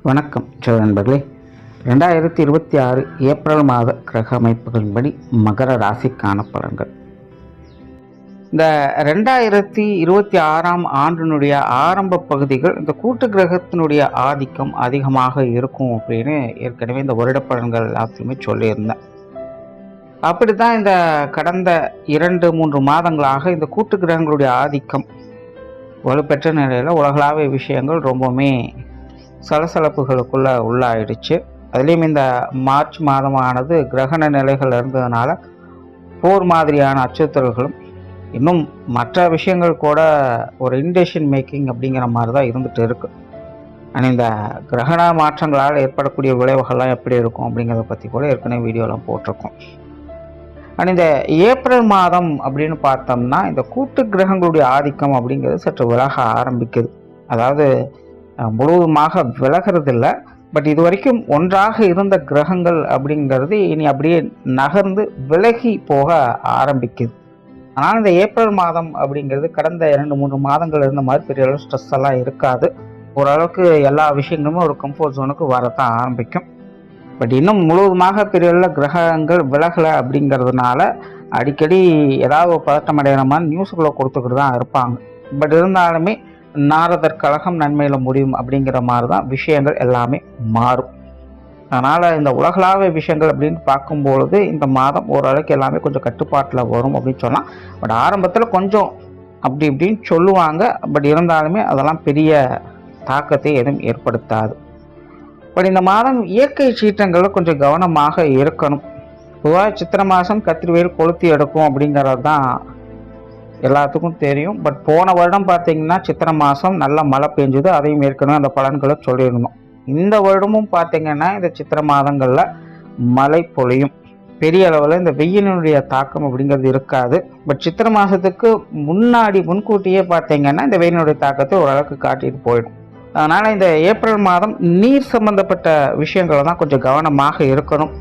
வணக்கம் நண்பர்களே. 2026 ஏப்ரல் மாத கிரக அமைப்புகளின்படி மகர ராசிக்கான பலன்கள். இந்த 2026ஆம் ஆண்டினுடைய ஆரம்ப பகுதிகள் இந்த கூட்டு கிரகத்தினுடைய ஆதிக்கம் அதிகமாக இருக்கும் அப்படின்னு ஏற்கனவே இந்த வருட பலன்கள் எல்லாத்தையுமே சொல்லியிருந்தேன். அப்படித்தான் இந்த கடந்த 2-3 மாதங்களாக இந்த கூட்டு கிரகங்களுடைய ஆதிக்கம் வலுப்பெற்ற நிலையில் உலகளாவிய விஷயங்கள் ரொம்பவுமே சலசலப்புகளுக்குள்ள உள்ளாயிடுச்சு. அதுலேயும் இந்த மார்ச் மாதமானது கிரகண நிலைகள் இருந்ததுனால போர் மாதிரியான அச்சுறுத்தல்களும் இன்னும் மற்ற விஷயங்கள் கூட ஒரு இன்டெசிஷன் மேக்கிங் அப்படிங்கிற மாதிரி தான் இருந்துகிட்டு இருக்கு. ஆனால் இந்த கிரகண மாற்றங்களால் ஏற்படக்கூடிய விளைவுகள்லாம் எப்படி இருக்கும் அப்படிங்கிறத பற்றி கூட ஏற்கனவே வீடியோலாம் போட்டிருக்கோம். ஆனால் இந்த ஏப்ரல் மாதம் அப்படின்னு பார்த்தோம்னா இந்த கூட்டு கிரகங்களுடைய ஆதிக்கம் அப்படிங்கிறது சற்று விலக ஆரம்பிக்குது. அதாவது முழுவதுமாக விலகிறது இல்லை, பட் இது வரைக்கும் ஒன்றாக இருந்த கிரகங்கள் அப்படிங்கிறது இனி அப்படியே நகர்ந்து விலகி போக ஆரம்பிக்குது. ஆனால் இந்த ஏப்ரல் மாதம் அப்படிங்கிறது கடந்த 2-3 மாதங்கள் இருந்த மாதிரி பெரிய அளவு ஸ்ட்ரெஸ் எல்லாம் இருக்காது. ஓரளவுக்கு எல்லா விஷயங்களுமே ஒரு கம்ஃபர்ட் ஜோனுக்கு வரத்தான் ஆரம்பிக்கும். பட் இன்னும் முழுவதுமாக பெரிய அளவில் கிரகங்கள் விலகலை அப்படிங்கிறதுனால அடிக்கடி ஏதாவது ஒரு பதட்டம் அடைகிற மாதிரி நியூஸுக்குள்ளே கொடுத்துக்கிட்டு தான் இருப்பாங்க. பட் இருந்தாலுமே நாரதர் கழகம் நன்மையில் முடியும் அப்படிங்கிற மாதிரி தான் விஷயங்கள் எல்லாமே மாறும். அதனால் இந்த உலகளாவிய விஷயங்கள் அப்படின்னு பார்க்கும்பொழுது இந்த மாதம் ஓரளவுக்கு எல்லாமே கொஞ்சம் கட்டுப்பாட்டில் வரும் அப்படின்னு சொல்லலாம். பட் ஆரம்பத்தில் கொஞ்சம் அப்படி இப்படின்னு சொல்லுவாங்க. பட் இருந்தாலுமே அதெல்லாம் பெரிய தாக்கத்தை எதுவும் ஏற்படுத்தாது. பட் இந்த மாதம் இயற்கை சீற்றங்களில் கொஞ்சம் கவனமாக இருக்கணும். பொதுவாக சித்திரை மாதம் கத்திரிவேல் கொளுத்தி எடுக்கும் அப்படிங்கிறது தான் எல்லாத்துக்கும் தெரியும். பட் போன வருடம் பார்த்தீங்கன்னா சித்திரை மாதம் நல்ல மழை பெஞ்சுது. அதையும் ஏற்கனவே அந்த பலன்களை சொல்லியிருந்தோம். இந்த வருடமும் பார்த்தீங்கன்னா இந்த சித்திரை மாதங்களில் மழை பொழியும். பெரிய அளவில் இந்த வெயிலினுடைய தாக்கம் அப்படிங்கிறது இருக்காது. பட் சித்திரை மாதத்துக்கு முன்கூட்டியே பார்த்தீங்கன்னா இந்த வெயிலினுடைய தாக்கத்தை ஓரளவுக்கு காட்டிட்டு போயிடும். அதனால் இந்த ஏப்ரல் மாதம் நீர் சம்பந்தப்பட்ட விஷயங்களை தான் கொஞ்சம் கவனமாக இருக்கணும்.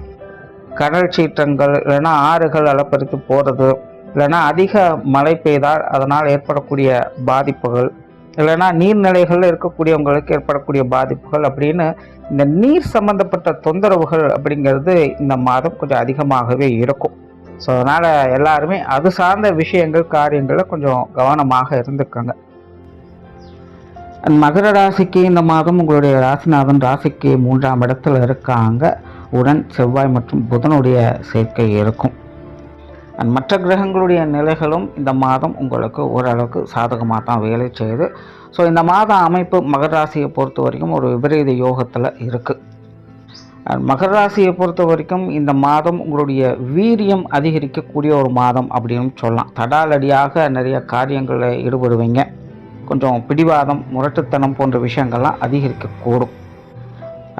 கடல் சீற்றங்கள் இல்லைன்னா ஆறுகள் அலப்பறித்து போகிறது, இல்லைன்னா அதிக மழை பெய்தால் அதனால் ஏற்படக்கூடிய பாதிப்புகள், இல்லைன்னா நீர்நிலைகளில் இருக்கக்கூடியவங்களுக்கு ஏற்படக்கூடிய பாதிப்புகள் அப்படின்னு இந்த நீர் சம்பந்தப்பட்ட தொந்தரவுகள் அப்படிங்கிறது இந்த மாதம் கொஞ்சம் அதிகமாகவே இருக்கும். ஸோ அதனால் எல்லாருமே அது சார்ந்த விஷயங்கள் காரியங்களில் கொஞ்சம் கவனமாக இருந்துக்கோங்க. மகர ராசிக்கு இந்த மாதம் உங்களுடைய ராசிநாதன் ராசிக்கு 3ஆம் இடத்துல இருக்காங்க. உடன் செவ்வாய் மற்றும் புதனுடைய சேர்க்கை இருக்கும். மற்ற கிரகங்களுடைய நிலைகளும் இந்த மாதம் உங்களுக்கு ஓரளவுக்கு சாதகமாக தான் வேலை செய்யுது. ஸோ இந்த மாத அமைப்பு மகர ராசியை பொறுத்த வரைக்கும் ஒரு விபரீத யோகத்தில் இருக்குது. மகர ராசியை பொறுத்த வரைக்கும் இந்த மாதம் உங்களுடைய வீரியம் அதிகரிக்கக்கூடிய ஒரு மாதம் அப்படின்னு சொல்லலாம். தடாலடியாக நிறைய காரியங்களில் ஈடுபடுவீங்க. கொஞ்சம் பிடிவாதம், முரட்டுத்தனம் போன்ற விஷயங்கள்லாம் அதிகரிக்கக்கூடும்.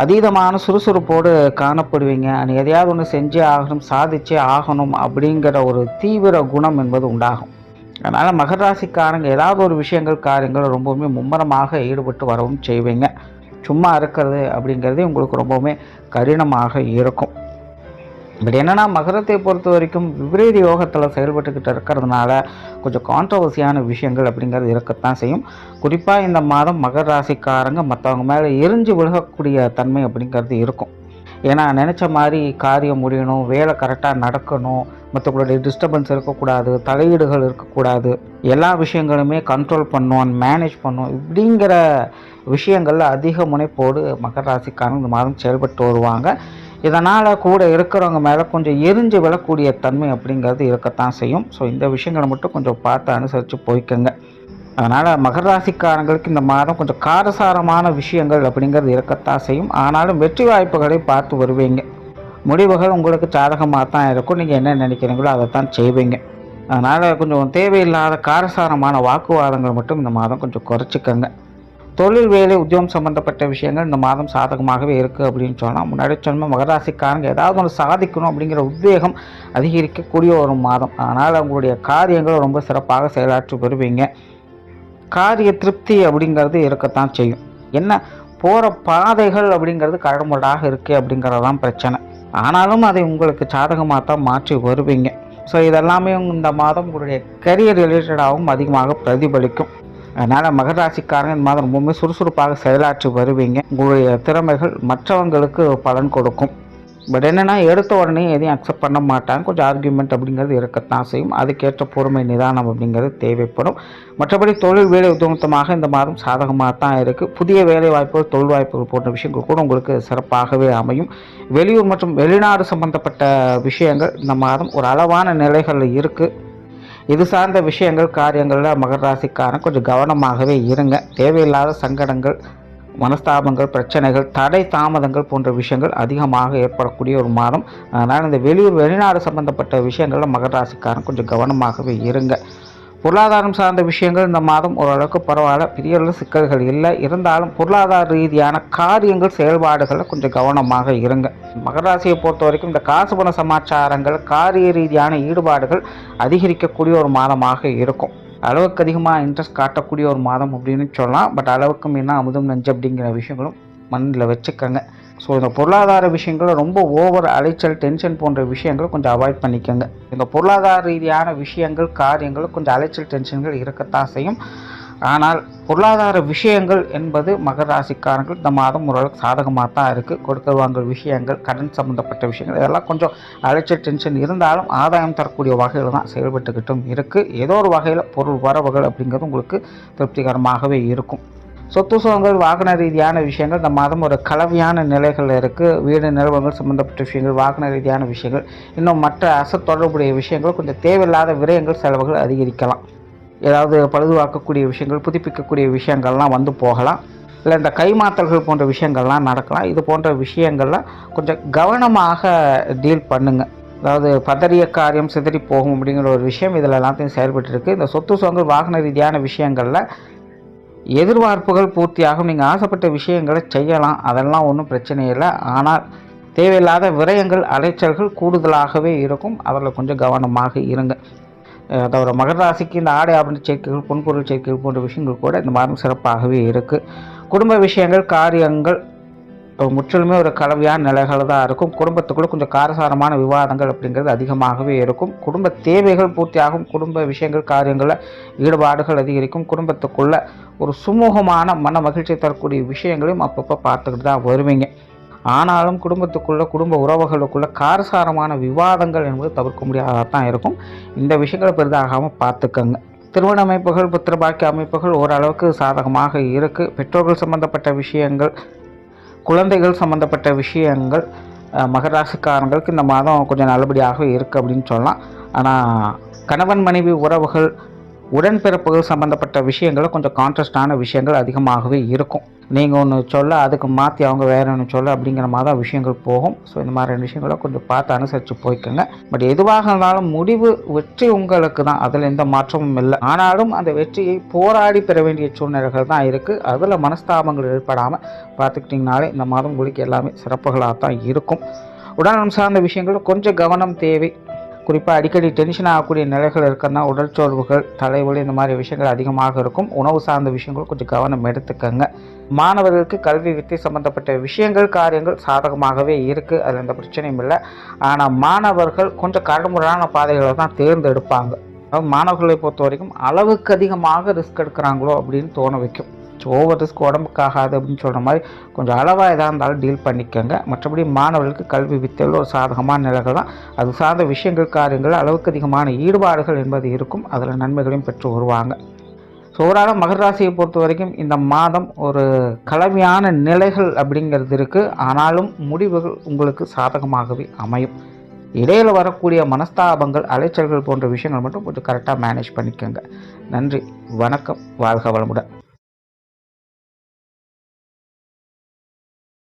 அதீதமான சுறுசுறுப்போடு காணப்படுவீங்க. எதையாவது ஒன்று செஞ்சே ஆகணும், சாதிச்சே ஆகணும் அப்படிங்கிற ஒரு தீவிர குணம் என்பது உண்டாகும். அதனால் மகர ராசிக்காரங்க ஏதாவது ஒரு விஷயங்கள் காரியங்கள் ரொம்பவுமே மும்முரமாக ஈடுபட்டு வரவும் செய்வீங்க. சும்மா இருக்கிறது அப்படிங்கிறதே உங்களுக்கு ரொம்பவுமே கடினமாக இருக்கும். பட் என்னென்னா மகரத்தை பொறுத்த வரைக்கும் விபரீத யோகத்தில் செயல்பட்டுக்கிட்டு இருக்கிறதுனால கொஞ்சம் கான்ட்ரவர்சியான விஷயங்கள் அப்படிங்கிறது இருக்கத்தான் செய்யும். குறிப்பாக இந்த மாதம் மகர ராசிக்காரங்க மற்றவங்க மேலே எரிஞ்சு விலகக்கூடிய தன்மை அப்படிங்கிறது இருக்கும். ஏன்னா நினச்ச மாதிரி காரியம் முடியணும், வேலை கரெக்டாக நடக்கணும், மற்றவங்களுடைய டிஸ்டர்பன்ஸ் இருக்கக்கூடாது, தலையீடுகள் இருக்கக்கூடாது, எல்லா விஷயங்களுமே கண்ட்ரோல் பண்ணும், மேனேஜ் பண்ணும், இப்படிங்கிற விஷயங்களில் அதிக முனைப்போடு மகர ராசிக்காரங்க இந்த மாதம் செயல்பட்டு வருவாங்க. இதனால் கூட இருக்கிறவங்க மேலே கொஞ்சம் எரிஞ்சு விழக்கூடிய தன்மை அப்படிங்கிறது இருக்கத்தான் செய்யும். ஸோ இந்த விஷயங்களை மட்டும் கொஞ்சம் பார்த்து அனுசரித்து போய்க்கங்க. அதனால் மகர ராசிக்காரங்களுக்கு இந்த மாதம் கொஞ்சம் காரசாரமான விஷயங்கள் அப்படிங்கிறது இருக்கத்தான் செய்யும். ஆனாலும் வெற்றி வாய்ப்புகளை பார்த்து வருவீங்க. முடிவுகள் உங்களுக்கு சாதகமாக தான் இருக்கும். நீங்கள் என்ன நினைக்கிறீங்களோ அதை தான் செய்வீங்க. அதனால் கொஞ்சம் தேவையில்லாத காரசாரமான வாக்குவாதங்கள் மட்டும் இந்த மாதம் கொஞ்சம் குறைச்சிக்கங்க. தொழில், வேலை, உத்தியோகம் சம்பந்தப்பட்ட விஷயங்கள் இந்த மாதம் சாதகமாகவே இருக்குது அப்படின்னு சொன்னால் முன்னாடி சொன்ன மகராசிக்காரங்க ஏதாவது ஒன்று சாதிக்கணும் அப்படிங்கிற உத்வேகம் அதிகரிக்கக்கூடிய ஒரு மாதம். அதனால் உங்களுடைய காரியங்கள் ரொம்ப சிறப்பாக செயலாற்றி வருவீங்க. காரிய திருப்தி அப்படிங்கிறது இருக்கத்தான் செய்யும். என்ன போகிற பாதைகள் அப்படிங்கிறது கரடுமுரடாக இருக்குது அப்படிங்கிறதான் பிரச்சனை. ஆனாலும் அதை உங்களுக்கு சாதகமாக தான் மாற்றி வருவீங்க. ஸோ இதெல்லாமே இந்த மாதம் உங்களுடைய கரியர் ரிலேட்டடாகவும் அதிகமாக பிரதிபலிக்கும். அதனால் மகர ராசிக்காரங்க இந்த மாதம் ரொம்பவுமே சுறுசுறுப்பாக செயலாற்றி வருவீங்க. உங்களுடைய திறமைகள் மற்றவங்களுக்கு பலன் கொடுக்கும். பட் என்னென்னா எடுத்த உடனே எதையும் அக்செப்ட் பண்ண மாட்டாங்க. கொஞ்சம் ஆர்கியூமெண்ட் அப்படிங்கிறது இருக்கத்தான் செய்யும். அதுக்கேற்ற பொறுமை நிதானம் அப்படிங்கிறது தேவைப்படும். மற்றபடி தொழில் வேலை உத்தமமாக இந்த மாதம் சாதகமாக தான் இருக்குது. புதிய வேலை வாய்ப்புகள், தொழில் வாய்ப்புகள் போன்ற விஷயங்கள் கூட உங்களுக்கு சிறப்பாகவே அமையும். வெளியூர் மற்றும் வெளிநாடு சம்பந்தப்பட்ட விஷயங்கள் இந்த மாதம் ஒரு அளவான நிலைகளில் இருக்குது. இது சார்ந்த விஷயங்கள் காரியங்களில் மகர ராசிக்காரன் கொஞ்சம் கவனமாகவே இருங்க. தேவையில்லாத சங்கடங்கள், மனஸ்தாபங்கள், பிரச்சனைகள், தடை தாமதங்கள் போன்ற விஷயங்கள் அதிகமாக ஏற்படக்கூடிய ஒரு மாதம். அதனால் இந்த வெளியூர் வெளிநாடு சம்பந்தப்பட்ட விஷயங்களில் மகர ராசிக்காரன் கொஞ்சம் கவனமாகவே இருங்க. பொருளாதாரம் சார்ந்த விஷயங்கள் இந்த மாதம் ஓரளவுக்கு பரவாயில்ல, பெரிய அளவு சிக்கல்கள் இல்லை. இருந்தாலும் பொருளாதார ரீதியான காரியங்கள் செயல்பாடுகளில் கொஞ்சம் கவனமாக இருங்க. மகர ராசியை பொறுத்த வரைக்கும் இந்த காசு பண சமாச்சாரங்கள், காரிய ரீதியான ஈடுபாடுகள் அதிகரிக்கக்கூடிய ஒரு மாதமாக இருக்கும். அளவுக்கு அதிகமாக இன்ட்ரெஸ்ட் காட்டக்கூடிய ஒரு மாதம் அப்படின்னு சொல்லலாம். பட் அளவுக்கு மீறினா அமுதம் நஞ்சு அப்படிங்கிற விஷயங்களும் மண்ணில் வச்சுக்கோங்க. ஸோ இந்த பொருளாதார விஷயங்கள் ரொம்ப ஓவர் அலைச்சல், டென்ஷன் போன்ற விஷயங்களை கொஞ்சம் அவாய்ட் பண்ணிக்கோங்க. இந்த பொருளாதார ரீதியான விஷயங்கள் காரியங்கள் கொஞ்சம் அலைச்சல் டென்ஷன்கள் இருக்கத்தான் செய்யும். ஆனால் பொருளாதார விஷயங்கள் என்பது மகர ராசிக்காரர்கள் இந்த மாதம் ஓரளவுக்கு சாதகமாக தான் இருக்குது. கொடுக்கல் வாங்கல் விஷயங்கள், கடன் சம்மந்தப்பட்ட விஷயங்கள் இதெல்லாம் கொஞ்சம் அலைச்சல் டென்ஷன் இருந்தாலும் ஆதாயம் தரக்கூடிய வகையில் தான் செயல்பட்டுக்கிட்டும் இருக்குது. ஏதோ ஒரு வகையில் பொருள் வரவுகள் அப்படிங்கிறது உங்களுக்கு திருப்திகரமாகவே இருக்கும். சொத்து சுகங்கள், வாகன ரீதியான விஷயங்கள் இந்த மாதம் ஒரு கலவையான நிலைகள் இருக்குது. வீடு நிறுவனங்கள் சம்மந்தப்பட்ட விஷயங்கள், வாகன ரீதியான விஷயங்கள், இன்னும் மற்ற அசத் தொடர்புடைய விஷயங்கள், கொஞ்சம் தேவையில்லாத விரயங்கள், செலவுகள் அதிகரிக்கலாம். ஏதாவது பழுதுவாக்கக்கூடிய விஷயங்கள், புதுப்பிக்கக்கூடிய விஷயங்கள்லாம் வந்து போகலாம். இல்லை இந்த கைமாத்தல்கள் போன்ற விஷயங்கள்லாம் நடக்கலாம். இது போன்ற விஷயங்கள்லாம் கொஞ்சம் கவனமாக டீல் பண்ணுங்கள். அதாவது பதறிய காரியம் சிதறி போகும் அப்படிங்கிற ஒரு விஷயம் இதில் எல்லாத்தையும் செயல்பட்டு இருக்குது. இந்த சொத்து சுகங்கள், வாகன ரீதியான விஷயங்களில் எதிர்பார்ப்புகள் பூர்த்தியாகும். நீங்கள் ஆசைப்பட்ட விஷயங்களை செய்யலாம், அதெல்லாம் ஒன்றும் பிரச்சனை இல்லை. ஆனால் தேவையில்லாத விரயங்கள், அலைச்சல்கள் கூடுதலாகவே இருக்கும். அதில் கொஞ்சம் கவனமாக இருங்க. அதோட மகர ராசிக்கு இந்த ஆடை ஆபரண சேர்க்கைகள், பொன்பொருள் சேர்க்கைகள் போன்ற விஷயங்கள் கூட இந்த மாதம் சிறப்பாகவே இருக்குது. குடும்ப விஷயங்கள், காரியங்கள் முற்றிலுமே ஒரு கலவையான நிலைகள் தான் இருக்கும். குடும்பத்துக்குள்ளே கொஞ்சம் காரசாரமான விவாதங்கள் அப்படிங்கிறது அதிகமாகவே இருக்கும். குடும்ப தேவைகள் பூர்த்தியாகும். குடும்ப விஷயங்கள், காரியங்களில் ஈடுபாடுகள் அதிகரிக்கும். குடும்பத்துக்குள்ள ஒரு சுமூகமான மன மகிழ்ச்சி தரக்கூடிய விஷயங்களையும் அப்பப்போ பார்த்துக்கிட்டு தான் வருவீங்க. ஆனாலும் குடும்பத்துக்குள்ள, குடும்ப உறவுகளுக்குள்ள காரசாரமான விவாதங்கள் என்பது தவிர்க்க முடியாததான் இருக்கும். இந்த விஷயங்களை பெரிதாகாமல் பார்த்துக்கங்க. திருமண அமைப்புகள், புத்திரபாக்கிய அமைப்புகள் ஓரளவுக்கு சாதகமாக இருக்குது. பெற்றோர்கள் சம்பந்தப்பட்ட விஷயங்கள், குழந்தைகள் சம்மந்தப்பட்ட விஷயங்கள் மகர ராசிக்காரங்களுக்கு இந்த மாதம் கொஞ்சம் நல்லபடியாக இருக்குது அப்படின்னு சொல்லலாம். ஆனால் கணவன் மனைவி உறவுகள், உடன்பிறப்புகள் சம்மந்தப்பட்ட விஷயங்கள் கொஞ்சம் கான்ட்ராஸ்டான விஷயங்கள் அதிகமாகவே இருக்கும். நீங்கள் ஒன்று சொல்ல அதுக்கு மாற்றி அவங்க வேறு ஒன்று சொல்ல அப்படிங்கிற மாதிரி தான் விஷயங்கள் போகும். ஸோ இந்த மாதிரி விஷயங்களை கொஞ்சம் பார்த்து அனுசரித்து போய்க்கோங்க. பட் எதுவாக இருந்தாலும் முடிவு வெற்றி உங்களுக்கு தான், அதில் எந்த மாற்றமும் இல்லை. ஆனாலும் அந்த வெற்றியை போராடி பெற வேண்டிய சூழ்நிலைகள் தான் இருக்குது. அதில் மனஸ்தாபங்கள் ஏற்படாமல் பார்த்துக்கிட்டிங்கனாலே இந்த மாதம் உங்களுக்கு எல்லாமே சிறப்புகளாக தான் இருக்கும். உடல்நலம் சார்ந்த விஷயங்கள் கொஞ்சம் கவனம் தேவை. குறிப்பாக அடிக்கடி டென்ஷன் ஆகக்கூடிய நிலைகள் இருக்கிறதுனா உடல் சோர்வுகள், தலைவலி இந்த மாதிரி விஷயங்கள் அதிகமாக இருக்கும். உணவு சார்ந்த விஷயங்கள் கொஞ்சம் கவனம் எடுத்துக்கங்க. மாணவர்களுக்கு கல்வி வித்தை சம்பந்தப்பட்ட விஷயங்கள், காரியங்கள் சாதகமாகவே இருக்குது. அதில் எந்த பிரச்சனையும் இல்லை. ஆனால் மாணவர்கள் கொஞ்சம் கடுமுறையான பாதைகளை தான் தேர்ந்தெடுப்பாங்க. அதாவது மாணவர்களை பொறுத்த வரைக்கும் அளவுக்கு அதிகமாக ரிஸ்க் எடுக்கிறாங்களோ அப்படின்னு தோண வைக்கும். ஓவர் ரிஸ்க் உடம்புக்காகாது அப்படின்னு சொல்கிற மாதிரி கொஞ்சம் அளவாக எதாக இருந்தாலும் டீல் பண்ணிக்கோங்க. மற்றபடி மாணவர்களுக்கு கல்வி வித்தையில் ஒரு சாதகமான நிலைகள் தான். அது சார்ந்த விஷயங்கள், காரியங்கள், அளவுக்கு அதிகமான ஈடுபாடுகள் என்பது இருக்கும். அதில் நன்மைகளையும் பெற்று வருவாங்க. ஸோ ஓவராலாக மகர ராசியை பொறுத்த வரைக்கும் இந்த மாதம் ஒரு கலவையான நிலைகள் அப்படிங்கிறது இருக்குது. ஆனாலும் முடிவுகள் உங்களுக்கு சாதகமாகவே அமையும். இடையில் வரக்கூடிய மனஸ்தாபங்கள், அலைச்சல்கள் போன்ற விஷயங்கள் மட்டும் கொஞ்சம் கரெக்டாக மேனேஜ் பண்ணிக்கோங்க. நன்றி, வணக்கம், வாழ்க வளமுடன்.